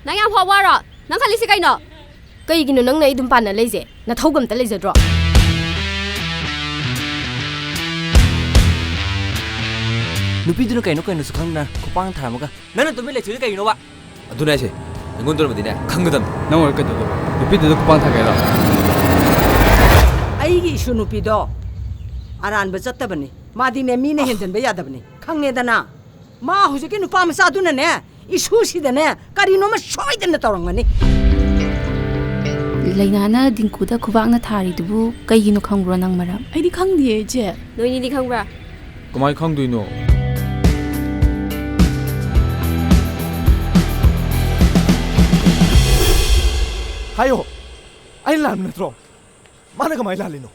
ꯅꯪ ꯌꯥꯝ ꯐꯥꯎꯕꯔꯣ ꯅꯪ ꯈꯜꯂꯤꯁꯤ ꯀꯩꯅꯣ ꯀꯩꯒꯤꯅꯣ ꯅꯪꯅ ꯑꯩ ꯑꯗꯨꯝ ꯄꯥꯟꯅ ꯂꯩꯁꯦ ꯅꯊꯧꯒ ꯑꯝꯇ ꯂꯩꯖꯗ꯭ꯔꯣ ꯅꯨꯄꯤꯗꯨꯅ ꯀꯩꯅꯣꯁꯨ ꯈꯪꯗꯅ ꯈꯨꯄꯥꯡ ꯊꯥꯔꯝꯃꯒ ꯅꯪꯅ ꯇꯨꯃꯤꯟ ꯂꯩꯊꯣꯛꯏꯁꯦ ꯀꯩꯒꯤꯅꯣꯕ ꯑꯗꯨꯅꯦ ꯍꯥꯏꯁꯦ ꯑꯩꯉꯣꯟꯗꯔꯃꯗꯤꯅꯦ ꯈꯪꯒꯗꯕꯅꯤ ꯅꯪ ꯑꯣꯏꯔ ꯀꯩꯗꯧꯗꯣꯏꯕ ꯅꯨꯄꯤꯗꯨꯗ ꯈꯨꯄꯥꯡ ꯊꯥꯒꯦꯔꯣ ꯑꯩꯒꯤ ꯏꯁꯨ ꯅꯨꯄꯤꯗꯣ ꯑꯔꯥꯟꯕ ꯆꯠꯇꯕꯅꯤ ꯃꯥꯗꯤꯅꯦ ꯃꯤꯅ ꯍꯦꯟꯖꯟꯕ ꯌꯥꯗꯕꯅꯤ ꯈꯪꯉꯦꯗꯅ ꯃꯥ ꯍꯧꯖꯤꯛꯀꯤ ꯅꯨꯄꯥ ꯃꯆꯥꯗꯨꯅꯅꯦ ꯏꯁꯨꯁꯤꯗꯅꯦ ꯀꯔꯤꯅꯣꯃ ꯁꯣꯏꯗꯅ ꯇꯧꯔꯝꯒꯅꯤ ꯂꯩꯅꯥꯅ ꯗꯤꯡꯀꯨꯗ ꯈꯨꯕꯥꯛꯅ ꯊꯥꯔꯤꯗꯨꯕꯨ ꯀꯩꯒꯤꯅꯣ ꯈꯪꯕ꯭ꯔꯣ ꯅꯪ ꯃꯔꯝ ꯑꯩꯗꯤ ꯈꯪꯗꯤꯌꯦ ꯏꯆꯦ ꯅꯣꯏꯅꯤꯗꯤ ꯈꯪꯕ꯭ꯔꯥ ꯀꯃꯥꯏꯅ ꯈꯪꯗꯣꯏꯅꯣ ꯍꯥꯏꯌꯣ ꯑꯩ ꯂꯥꯟꯕ ꯅꯠꯇ꯭ꯔꯣ ꯃꯥꯅ ꯀꯃꯥꯏꯅ ꯂꯥꯜꯂꯤꯅꯣ